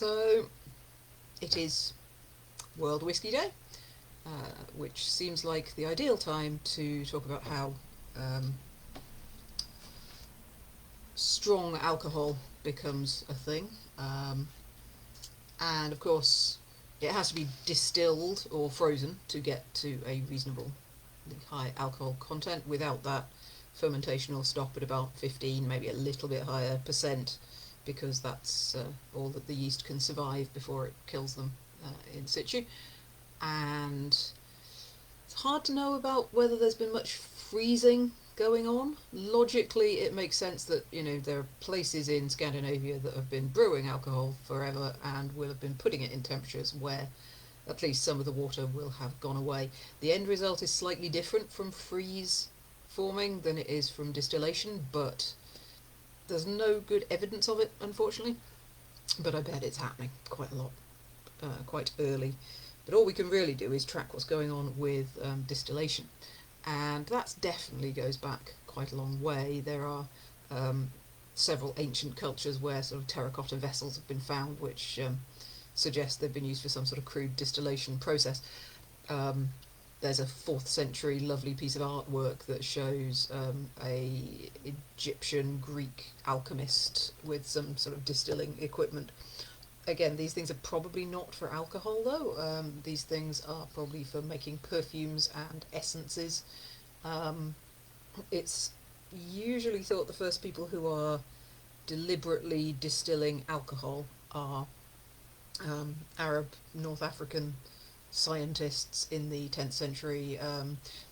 So it is World Whisky Day, which seems like the ideal time to talk about how strong alcohol becomes a thing. And of course, it has to be distilled or frozen to get to a reasonably high alcohol content. Without that, fermentation will stop at about 15, maybe a little bit higher percent, because that's all that the yeast can survive before it kills them in situ. And it's hard to know about whether there's been much freezing going on. Logically, it makes sense that, there are places in Scandinavia that have been brewing alcohol forever and will have been putting it in temperatures where at least some of the water will have gone away. The end result is slightly different from freeze forming than it is from distillation, but there's no good evidence of it, unfortunately. But I bet it's happening quite a lot, quite early. But all we can really do is track what's going on with distillation. And that definitely goes back quite a long way. There are several ancient cultures where sort of terracotta vessels have been found, which suggest they've been used for some sort of crude distillation process. There's a 4th century lovely piece of artwork that shows a Egyptian Greek alchemist with some sort of distilling equipment. Again, these things are probably not for alcohol, though. These things are probably for making perfumes and essences. It's usually thought the first people who are deliberately distilling alcohol are Arab, North African scientists in the 10th century.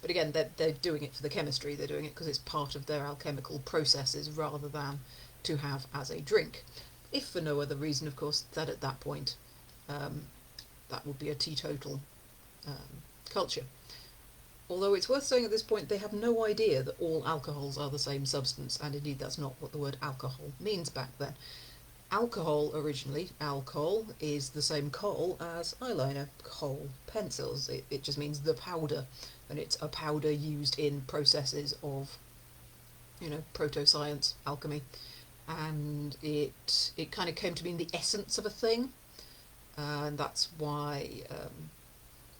But again, they're doing it for the chemistry. They're doing it because it's part of their alchemical processes rather than to have as a drink. If for no other reason, of course, that at that point that would be a teetotal culture. Although it's worth saying at this point they have no idea that all alcohols are the same substance, and indeed that's not what the word alcohol means back then. Alcohol originally, alcohol, is the same coal as eyeliner, coal, pencils. It just means the powder, and it's a powder used in processes of, proto-science, alchemy. And it kind of came to mean the essence of a thing, and that's why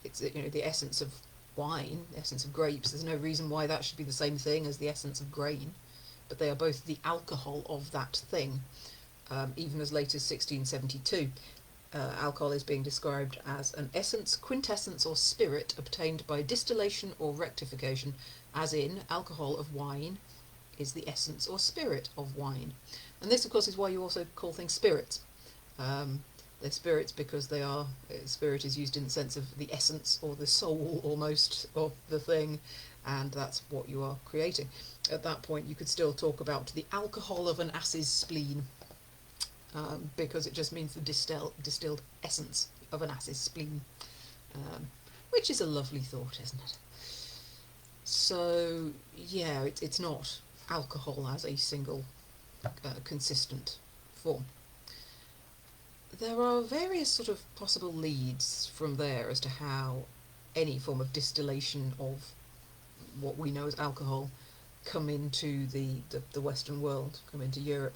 it's the essence of wine, the essence of grapes. There's no reason why that should be the same thing as the essence of grain, but they are both the alcohol of that thing. Even as late as 1672, alcohol is being described as an essence, quintessence, or spirit obtained by distillation or rectification, as in alcohol of wine is the essence or spirit of wine. And this, of course, is why you also call things spirits. They're spirits because spirit is used in the sense of the essence or the soul almost of the thing, and that's what you are creating. At that point you could still talk about the alcohol of an ass's spleen, because it just means the distilled essence of an ass's spleen, which is a lovely thought, isn't it? So yeah, it's not alcohol as a single consistent form. There are various sort of possible leads from there as to how any form of distillation of what we know as alcohol come into the Western world, come into Europe.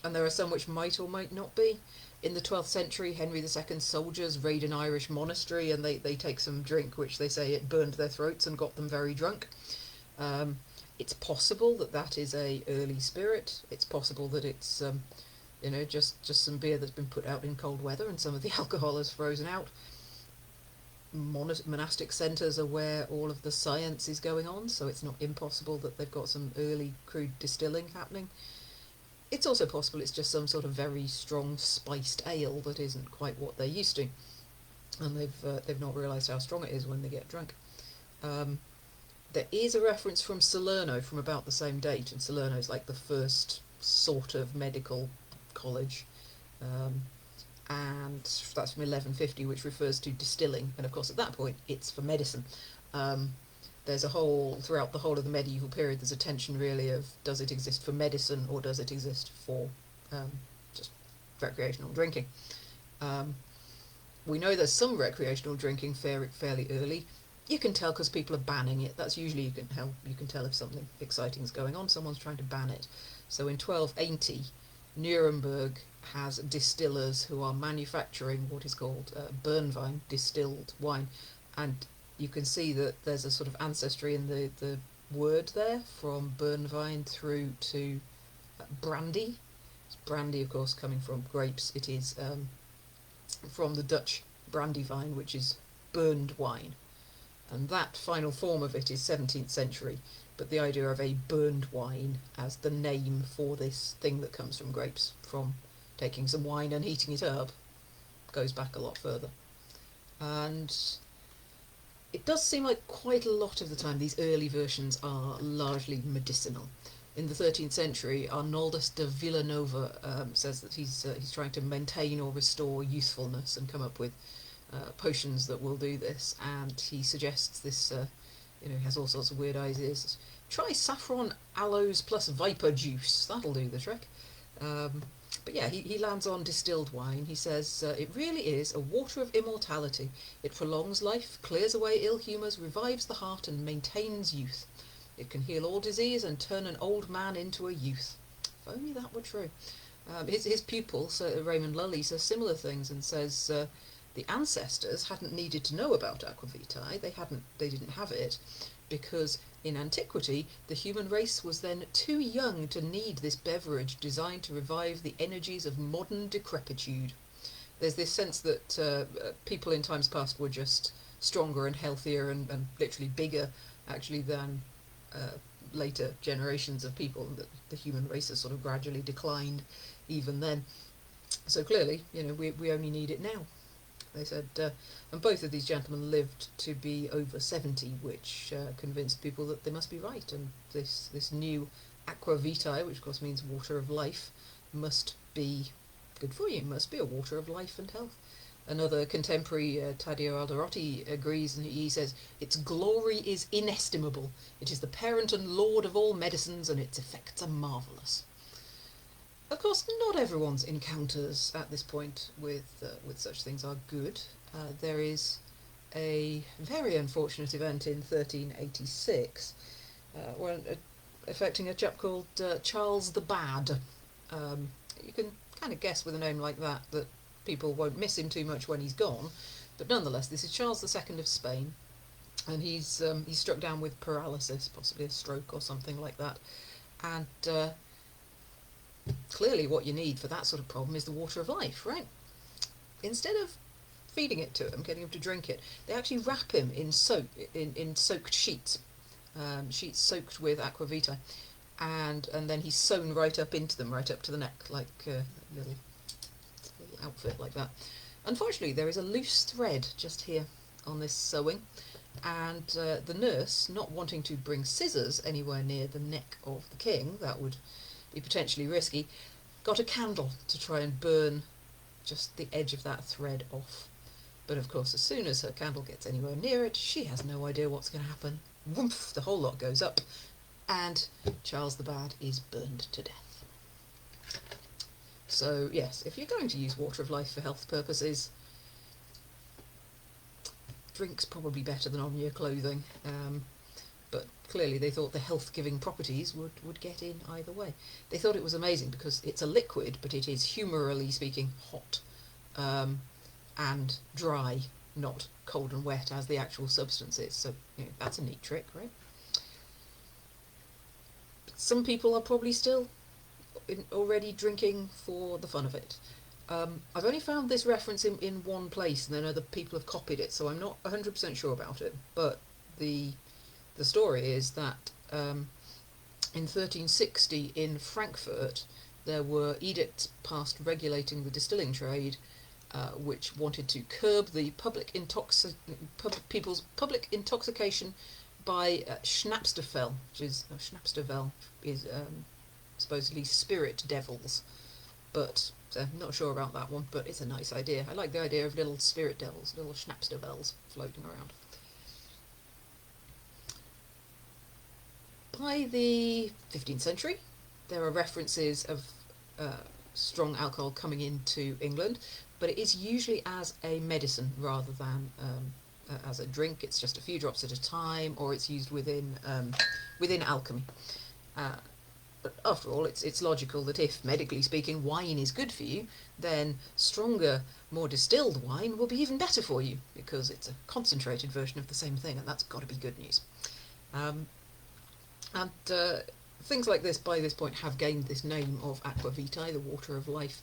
And there are some which might or might not be. In the 12th century, Henry II's soldiers raid an Irish monastery and they take some drink which they say it burned their throats and got them very drunk. It's possible that is a early spirit. It's possible that it's just some beer that's been put out in cold weather and some of the alcohol is frozen out. Monastic centres are where all of the science is going on, so it's not impossible that they've got some early crude distilling happening. It's also possible it's just some sort of very strong spiced ale that isn't quite what they're used to, and they've not realised how strong it is when they get drunk. There is a reference from Salerno from about the same date, and Salerno is like the first sort of medical college, and that's from 1150, which refers to distilling, and of course at that point it's for medicine. There's throughout the whole of the medieval period, there's a tension really of does it exist for medicine or does it exist for just recreational drinking. We know there's some recreational drinking fairly early. You can tell because people are banning it. That's usually you can tell if something exciting is going on. Someone's trying to ban it. So in 1280, Nuremberg has distillers who are manufacturing what is called Bernwein, distilled wine, and you can see that there's a sort of ancestry in the word there from Bernwein through to brandy. Brandy, of course, coming from grapes. It is from the Dutch brandy vine, which is burned wine, and that final form of it is 17th century. But the idea of a burned wine as the name for this thing that comes from grapes, from taking some wine and heating it up, goes back a lot further. And it does seem like quite a lot of the time these early versions are largely medicinal. In the 13th century, Arnoldus de Villanova says that he's trying to maintain or restore youthfulness and come up with potions that will do this, and he suggests this. He has all sorts of weird ideas. Try saffron, aloes plus viper juice. That'll do the trick. But yeah, he lands on distilled wine. He says, it really is a water of immortality. It prolongs life, clears away ill humours, revives the heart and maintains youth. It can heal all disease and turn an old man into a youth. If only that were true. His pupil, Sir Raymond Lully, says similar things and says the ancestors hadn't needed to know about aquavitae. They didn't have it because in antiquity the human race was then too young to need this beverage designed to revive the energies of modern decrepitude. There's this sense that people in times past were just stronger and healthier and literally bigger actually than later generations of people, that the human race has sort of gradually declined even then. So clearly, we only need it now. They said, and both of these gentlemen lived to be over 70, which convinced people that they must be right, and this new aqua vitae, which of course means water of life, must be good for you, must be a water of life and health. Another contemporary, Taddeo Alderotti, agrees, and he says, its glory is inestimable. It is the parent and lord of all medicines, and its effects are marvellous. Of course, not everyone's encounters at this point with such things are good. There is a very unfortunate event in 1386, affecting a chap called Charles the Bad. You can kind of guess with a name like that people won't miss him too much when he's gone, but nonetheless, this is Charles II of Spain, and he's struck down with paralysis, possibly a stroke or something like that, and clearly what you need for that sort of problem is the water of life, right? Instead of feeding it to him, getting him to drink it, they actually wrap him in soaked sheets, sheets soaked with aqua vitae, and then he's sewn right up into them, right up to the neck, like a little outfit like that. Unfortunately, there is a loose thread just here on this sewing, and the nurse, not wanting to bring scissors anywhere near the neck of the king, that would be potentially risky, got a candle to try and burn just the edge of that thread off. But of course, as soon as her candle gets anywhere near it, she has no idea what's going to happen. Whoomph, the whole lot goes up, and Charles the Bad is burned to death. So yes, if you're going to use water of life for health purposes, drink's probably better than on your clothing. But clearly they thought the health-giving properties would get in either way. They thought it was amazing because it's a liquid, but it is, humourally speaking, hot and dry, not cold and wet as the actual substance is. So that's a neat trick, right? But some people are probably still already drinking for the fun of it. I've only found this reference in one place, and then other people have copied it, so I'm not 100% sure about it, but the story is that in 1360 in Frankfurt there were edicts passed regulating the distilling trade, which wanted to curb the people's public intoxication by Schnapsterfell, which is Schnapstervel is supposedly spirit devils, but I'm not sure about that one, but it's a nice idea. I like the idea of little spirit devils, little Schnapstervels floating around. By the 15th century, there are references of strong alcohol coming into England, but it is usually as a medicine rather than as a drink. It's just a few drops at a time, or it's used within alchemy. But after all, it's logical that if, medically speaking, wine is good for you, then stronger, more distilled wine will be even better for you, because it's a concentrated version of the same thing, and that's got to be good news. Um, and things like this, by this point, have gained this name of aqua vitae, the water of life,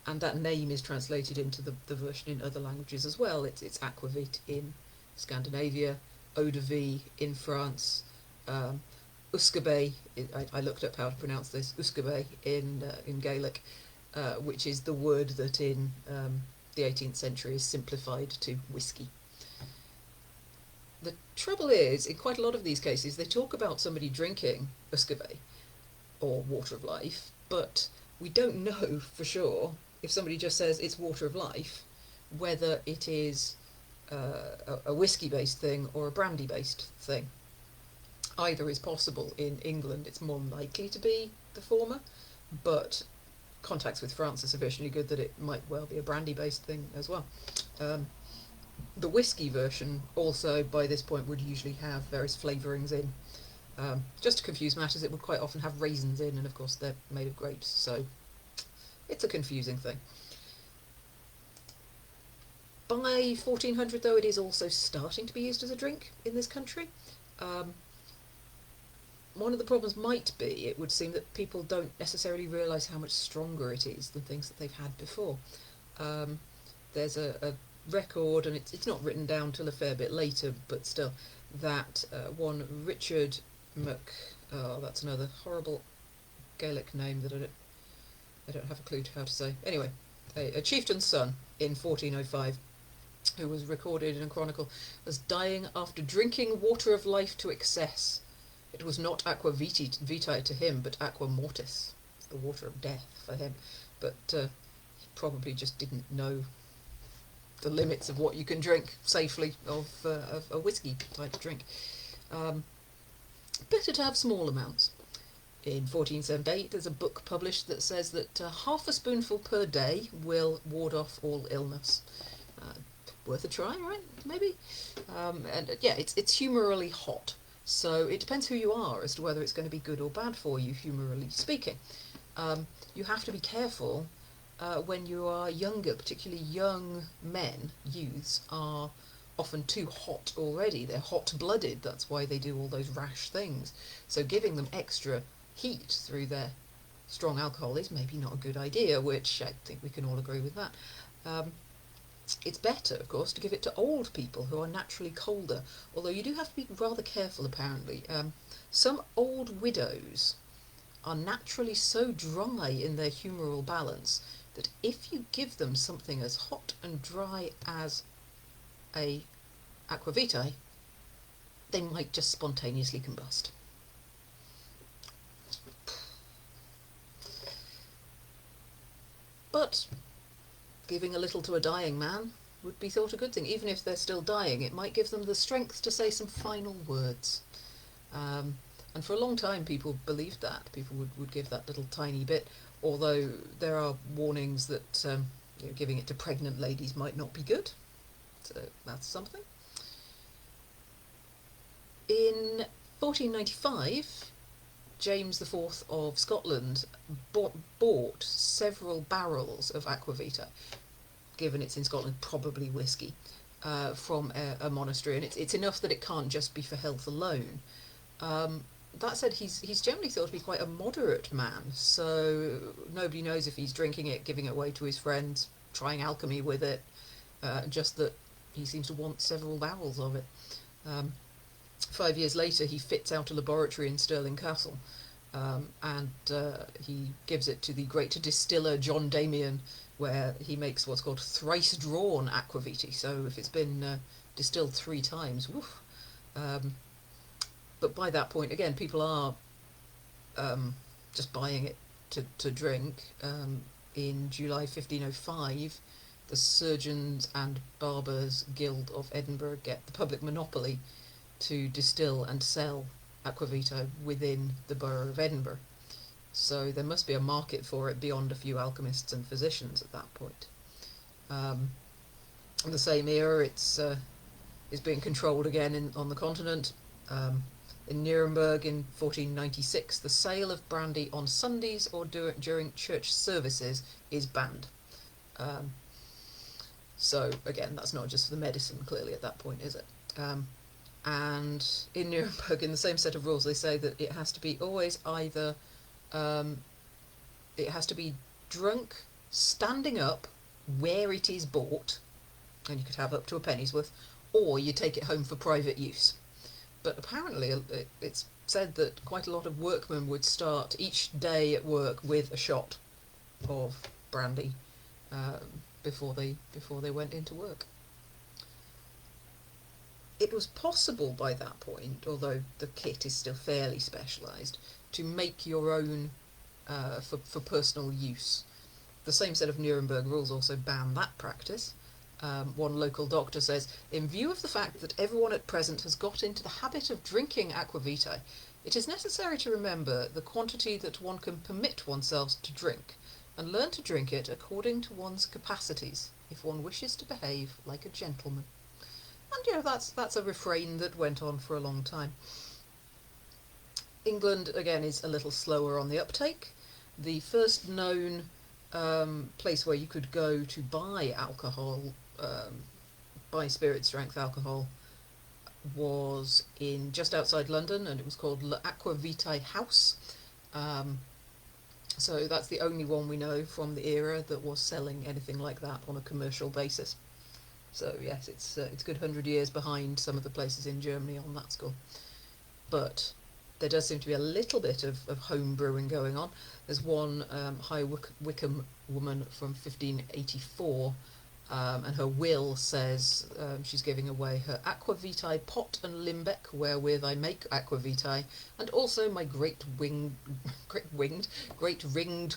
and that name is translated into the version in other languages as well. It's aquavit in Scandinavia, eau de vie in France, Uscabe, I looked up how to pronounce this, Uscabe in Gaelic, which is the word that in the 18th century is simplified to whisky. The trouble is, in quite a lot of these cases, they talk about somebody drinking Uscabe, or water of life, but we don't know for sure, if somebody just says it's water of life, whether it is a whiskey-based thing or a brandy-based thing. Either is possible. In England, it's more likely to be the former, but contacts with France are sufficiently good that it might well be a brandy-based thing as well. The whiskey version also, by this point, would usually have various flavourings in. Just to confuse matters, it would quite often have raisins in, and of course they're made of grapes, so it's a confusing thing. By 1400, though, it is also starting to be used as a drink in this country. One of the problems might be, it would seem, that people don't necessarily realise how much stronger it is than things that they've had before. There's a record, and it's not written down till a fair bit later, but still, that one Richard that's another horrible Gaelic name that I don't have a clue to how to say. Anyway, a chieftain's son in 1405, who was recorded in a chronicle as dying after drinking water of life to excess. It was not aqua vitae to him, but aqua mortis. It's the water of death for him. But he probably just didn't know the limits of what you can drink safely of a whiskey type drink. Better to have small amounts. In 1478, there's a book published that says that half a spoonful per day will ward off all illness. Worth a try, right? Maybe. And yeah, it's humourally hot. So it depends who you are as to whether it's going to be good or bad for you, humourally speaking. You have to be careful when you are younger, particularly young men, youths, are often too hot already. They're hot-blooded, that's why they do all those rash things. So giving them extra heat through their strong alcohol is maybe not a good idea, which I think we can all agree with that. It's better, of course, to give it to old people who are naturally colder, although you do have to be rather careful, apparently. Some old widows are naturally so dry in their humoral balance that if you give them something as hot and dry as a aqua vitae, they might just spontaneously combust. But giving a little to a dying man would be thought a good thing. Even if they're still dying, it might give them the strength to say some final words. And for a long time people believed that. People would give that little tiny bit, although there are warnings that giving it to pregnant ladies might not be good. So that's something. In 1495, James IV of Scotland bought several barrels of aqua vitae, given it's in Scotland, probably whisky, from a monastery, and it's enough that it can't just be for health alone. That said, he's generally thought to be quite a moderate man, so nobody knows if he's drinking it, giving it away to his friends, trying alchemy with it, just that he seems to want several barrels of it. 5 years later, he fits out a laboratory in Stirling Castle, and he gives it to the great distiller John Damien, where he makes what's called thrice drawn aqua vitae. So if it's been distilled 3 times, woof. But by that point, again, people are just buying it to drink. In July 1505, the Surgeons and Barbers Guild of Edinburgh get the public monopoly to distill and sell aqua vitae within the borough of Edinburgh. So there must be a market for it beyond a few alchemists and physicians at that point. In the same era, it's being controlled again on the continent. In Nuremberg in 1496, the sale of brandy on Sundays or during church services is banned. Um, so again, that's not just for the medicine, clearly, at that point, is it? And in Nuremberg, in the same set of rules, they say that it has to be always either, it has to be drunk standing up where it is bought, and you could have up to a penny's worth, or you take it home for private use. But apparently it's said that quite a lot of workmen would start each day at work with a shot of brandy before they went into work. It was possible by that point, although the kit is still fairly specialised, to make your own for personal use. The same set of Nuremberg rules also ban that practice. One local doctor says, in view of the fact that everyone at present has got into the habit of drinking aquavitae, it is necessary to remember the quantity that one can permit oneself to drink, and learn to drink it according to one's capacities, if one wishes to behave like a gentleman. And that's a refrain that went on for a long time. England, again, is a little slower on the uptake. The first known place where you could go to buy alcohol, buy spirit strength alcohol, was in just outside London, and it was called L'Aqua Vitae House. So that's the only one we know from the era that was selling anything like that on a commercial basis. So yes, it's a good 100 years behind some of the places in Germany on that score. But there does seem to be a little bit of home brewing going on. There's one High Wycombe woman from 1584, and her will says she's giving away her aquavitae pot and limbeck, wherewith I make aquavitae, and also my great ringed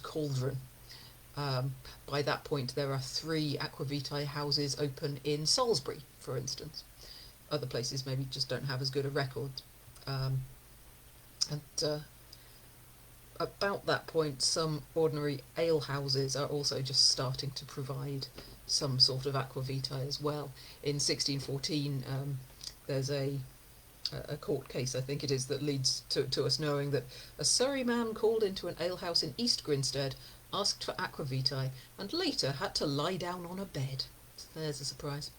cauldron. By that point, there are 3 aquavitae houses open in Salisbury, for instance. Other places maybe just don't have as good a record. About that point, some ordinary ale houses are also just starting to provide some sort of aquavitae as well. In 1614, there's a court case, I think it is, that leads to us knowing that a Surrey man called into an alehouse in East Grinstead, asked for aquavitae, and later had to lie down on a bed. So there's a surprise.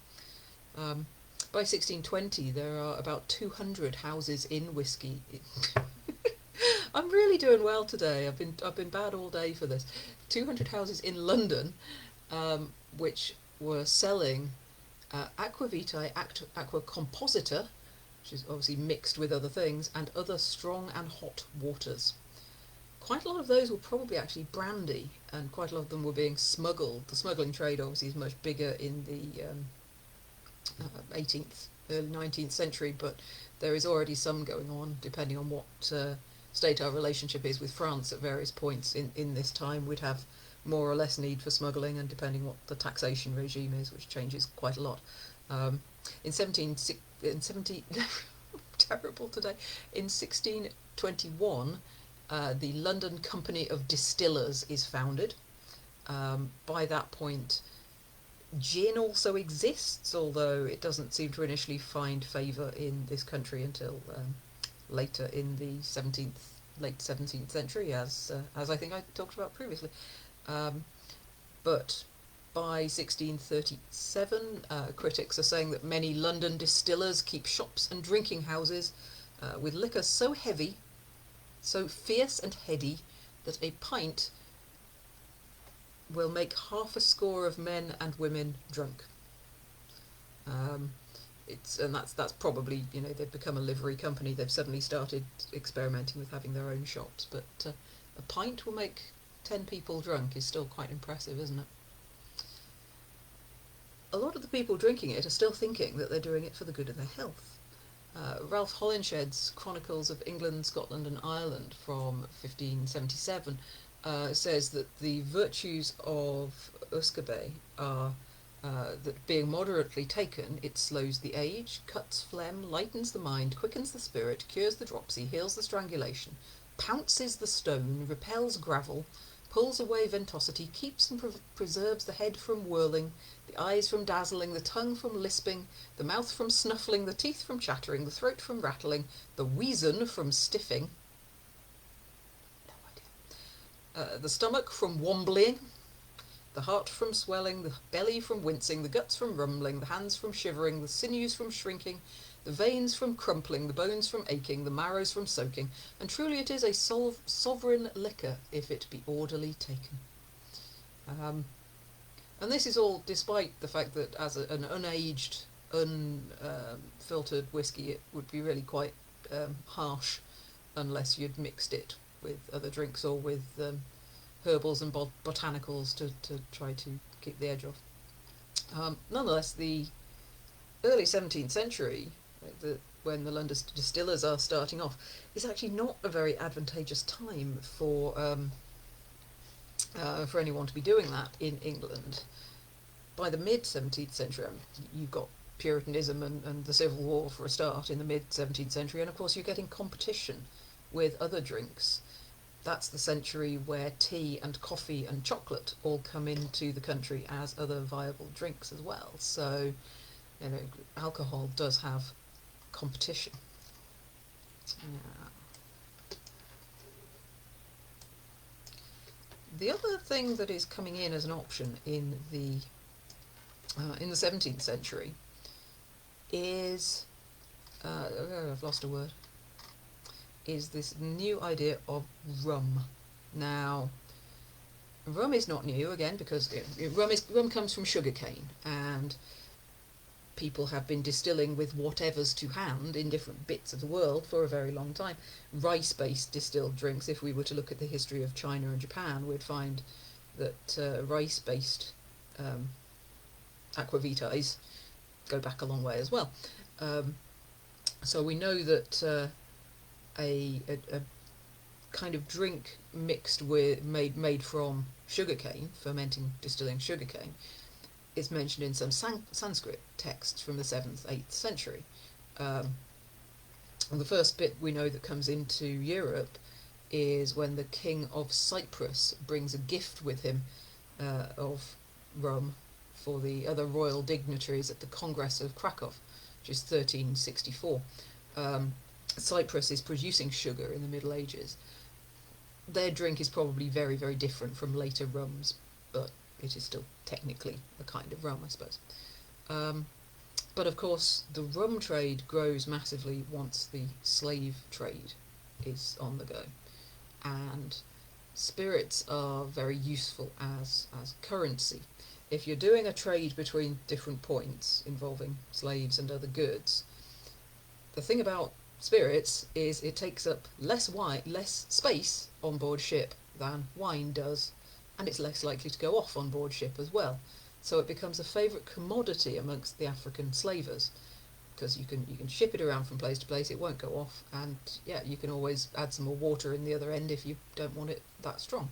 By 1620, there are about 200 houses in whisky. I'm really doing well today. I've been bad all day for this. 200 houses in London, which were selling aquavitae, aqua composita, which is obviously mixed with other things, and other strong and hot waters. Quite a lot of those were probably actually brandy, and quite a lot of them were being smuggled. The smuggling trade obviously is much bigger in the 18th, early 19th century, but there is already some going on, depending on what state our relationship is with France at various points in this time. We'd have more or less need for smuggling, and depending what the taxation regime is, which changes quite a lot. In 17 terrible today. In 1621, the London Company of Distillers is founded. By that point, gin also exists, although it doesn't seem to initially find favour in this country until later in the late 17th century, as I think I talked about previously. But by 1637, critics are saying that many London distillers keep shops and drinking houses with liquor so heavy, so fierce and heady, that a pint will make half a score of men and women drunk. That's probably, they've become a livery company. They've suddenly started experimenting with having their own shops. But a pint will make 10 people drunk is still quite impressive, isn't it? A lot of the people drinking it are still thinking that they're doing it for the good of their health. Ralph Holinshed's Chronicles of England, Scotland and Ireland from 1577 says that the virtues of usquebae are that being moderately taken, it slows the age, cuts phlegm, lightens the mind, quickens the spirit, cures the dropsy, heals the strangulation, pounces the stone, repels gravel, pulls away ventosity, keeps and preserves the head from whirling, the eyes from dazzling, the tongue from lisping, the mouth from snuffling, the teeth from chattering, the throat from rattling, the weason from stiffing, no idea, the stomach from wombling, the heart from swelling, the belly from wincing, the guts from rumbling, the hands from shivering, the sinews from shrinking, the veins from crumpling, the bones from aching, the marrows from soaking, and truly it is a sovereign liquor if it be orderly taken. And this is all despite the fact that as an unaged, unfiltered whisky, it would be really quite harsh unless you'd mixed it with other drinks or with herbals and botanicals to try to keep the edge off. Nonetheless, the early 17th century, when the London distillers are starting off, is actually not a very advantageous time for anyone to be doing that in England. By the mid-17th century, you've got Puritanism and the Civil War for a start in the mid-17th century, and of course you're getting competition with other drinks. That's the century where tea and coffee and chocolate all come into the country as other viable drinks as well. So, you know, alcohol does have competition. Yeah. The other thing that is coming in as an option in the 17th century is I've lost a word. Is this new idea of rum. Now, rum is not new again because rum comes from sugarcane, and people have been distilling with whatever's to hand in different bits of the world for a very long time. Rice-based distilled drinks, if we were to look at the history of China and Japan, we'd find that rice-based aquavitaes go back a long way as well. So we know that a kind of drink mixed with made from sugarcane, distilling sugarcane, is mentioned in some Sanskrit texts from the 7th, 8th century. And the first bit we know that comes into Europe is when the king of Cyprus brings a gift with him of rum for the other royal dignitaries at the Congress of Krakow, which is 1364. Cyprus is producing sugar in the Middle Ages. Their drink is probably very, very different from later rums, but it is still technically a kind of rum, I suppose. But of course, the rum trade grows massively once the slave trade is on the go. And spirits are very useful as currency. If you're doing a trade between different points involving slaves and other goods, the thing about spirits is it takes up less space on board ship than wine does, and it's less likely to go off on board ship as well. So it becomes a favourite commodity amongst the African slavers, because you can ship it around from place to place, it won't go off, and yeah, you can always add some more water in the other end if you don't want it that strong.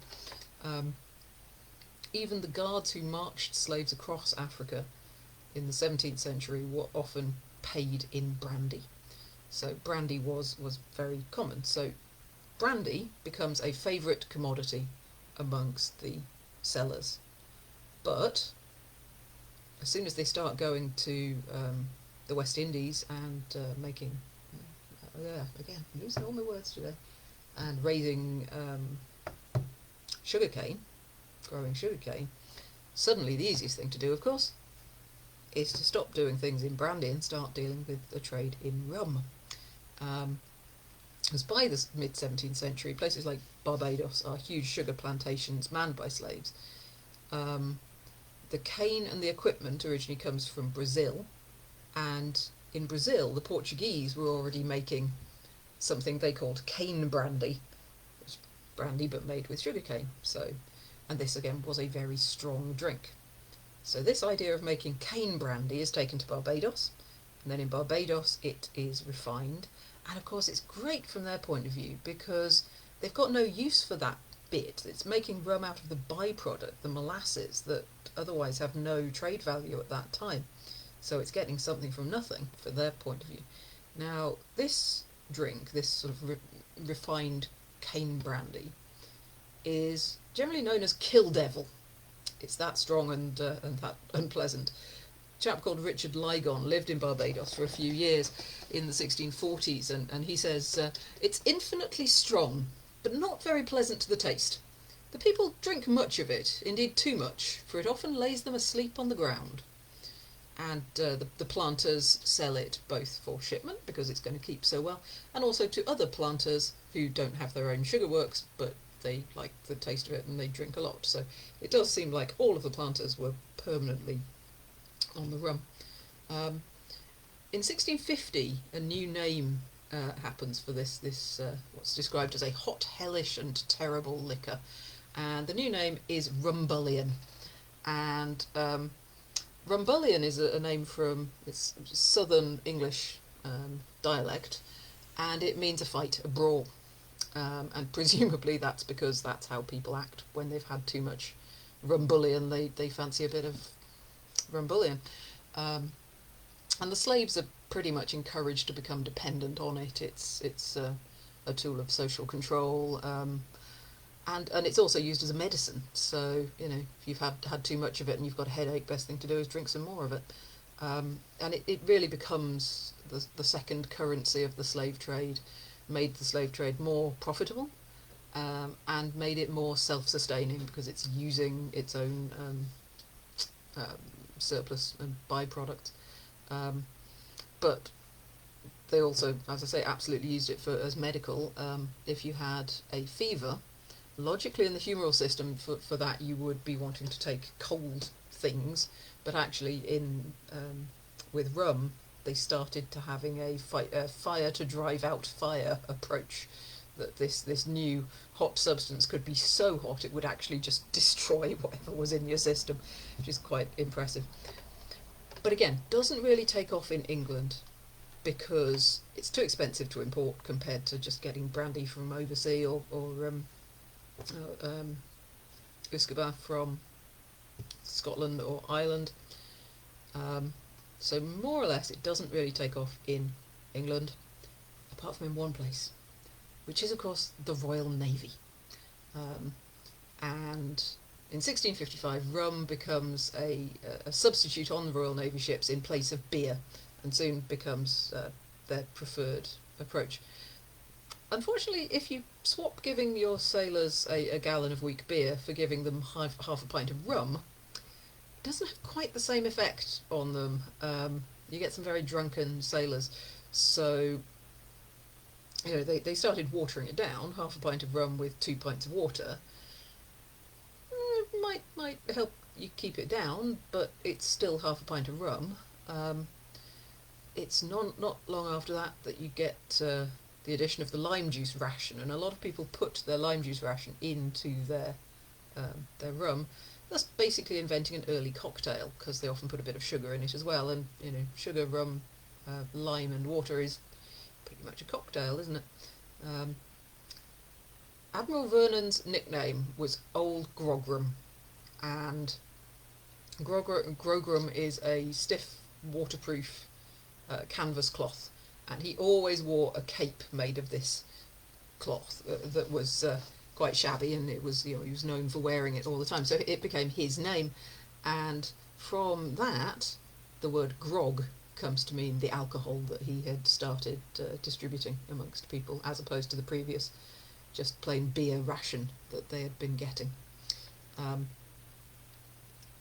Even the guards who marched slaves across Africa in the 17th century were often paid in brandy. So brandy was very common. So brandy becomes a favourite commodity amongst the sellers. But as soon as they start going to the West Indies and making, again, I'm losing all my words today, and raising sugarcane, growing sugarcane, suddenly the easiest thing to do, of course, is to stop doing things in brandy and start dealing with the trade in rum. As by the mid-17th century, places like Barbados are huge sugar plantations manned by slaves. The cane and the equipment originally comes from Brazil, and in Brazil the Portuguese were already making something they called cane brandy. It's brandy but made with sugarcane. And this again was a very strong drink. So this idea of making cane brandy is taken to Barbados, and then in Barbados it is refined. And of course it's great from their point of view because they've got no use for that bit. It's making rum out of the byproduct, the molasses, that otherwise have no trade value at that time. So it's getting something from nothing from their point of view. Now this drink, this sort of refined cane brandy, is generally known as Kill Devil. It's that strong and that unpleasant. A chap called Richard Ligon lived in Barbados for a few years in the 1640s, and he says it's infinitely strong, but not very pleasant to the taste. The people drink much of it, indeed too much, for it often lays them asleep on the ground. And the planters sell it both for shipment, because it's going to keep so well, and also to other planters who don't have their own sugar works, but they like the taste of it and they drink a lot. So it does seem like all of the planters were permanently on the rum. In 1650, a new name happens for this what's described as a hot, hellish and terrible liquor. And the new name is rumbullion. And rumbullion is a name from its southern English dialect, and it means a fight, a brawl. And presumably that's because that's how people act when they've had too much rumbullion. They fancy a bit of rumbullion. And the slaves are pretty much encouraged to become dependent on it. It's a tool of social control, and it's also used as a medicine. So, you know, if you've had too much of it and you've got a headache, best thing to do is drink some more of it. And it really becomes the second currency of the slave trade, made the slave trade more profitable, and made it more self-sustaining because it's using its own surplus and byproducts. But they also, as I say, absolutely used it as medical. If you had a fever, logically in the humoral system, for that you would be wanting to take cold things, but actually with rum they started to having a fire to drive out fire approach, that this new hot substance could be so hot it would actually just destroy whatever was in your system, which is quite impressive. But again, doesn't really take off in England because it's too expensive to import compared to just getting brandy from overseas or Usquebaugh from Scotland or Ireland. So more or less it doesn't really take off in England, apart from in one place, which is of course the Royal Navy. And in 1655 rum becomes a substitute on the Royal Navy ships in place of beer, and soon becomes their preferred approach. Unfortunately, if you swap giving your sailors a gallon of weak beer for giving them half a pint of rum, it doesn't have quite the same effect on them. You get some very drunken sailors. So, you know, they started watering it down. Half a pint of rum with 2 pints of water might help you keep it down, but it's still half a pint of rum. It's not long after that you get the addition of the lime juice ration, and a lot of people put their lime juice ration into their rum. That's basically inventing an early cocktail, because they often put a bit of sugar in it as well, and you know, sugar, rum, lime and water is pretty much a cocktail, isn't it? Admiral Vernon's nickname was Old Grogram, and Grogram is a stiff, waterproof canvas cloth, and he always wore a cape made of this cloth that was quite shabby, and it was, you know, he was known for wearing it all the time, so it became his name. And from that, the word grog comes to mean the alcohol that he had started distributing amongst people, as opposed to the previous just plain beer ration that they had been getting.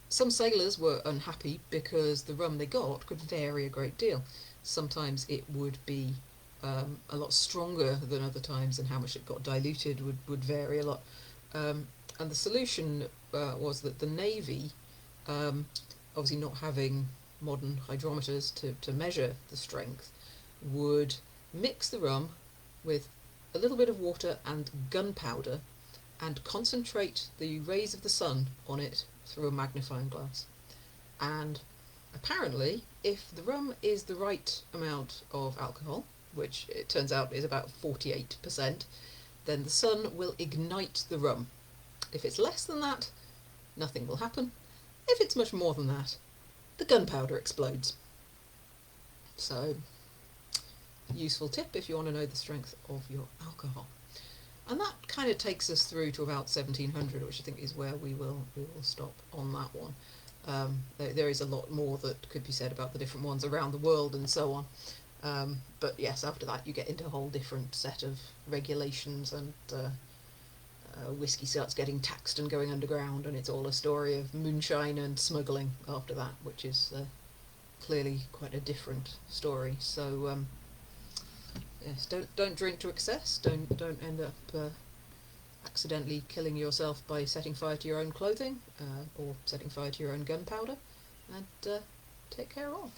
Some sailors were unhappy because the rum they got could vary a great deal. Sometimes it would be a lot stronger than other times, and how much it got diluted would vary a lot. And the solution was that the Navy, obviously not having modern hydrometers to measure the strength, would mix the rum with a little bit of water and gunpowder and concentrate the rays of the sun on it through a magnifying glass. And apparently, if the rum is the right amount of alcohol, which it turns out is about 48%, then the sun will ignite the rum. If it's less than that, nothing will happen. If it's much more than that, the gunpowder explodes. So, useful tip if you want to know the strength of your alcohol. And that kind of takes us through to about 1700, which I think is where we will stop on that one. There is a lot more that could be said about the different ones around the world and so on. But yes, after that you get into a whole different set of regulations, and whiskey starts getting taxed and going underground, and it's all a story of moonshine and smuggling after that, which is clearly quite a different story. So yes, don't drink to excess. Don't end up accidentally killing yourself by setting fire to your own clothing or setting fire to your own gunpowder, and take care all.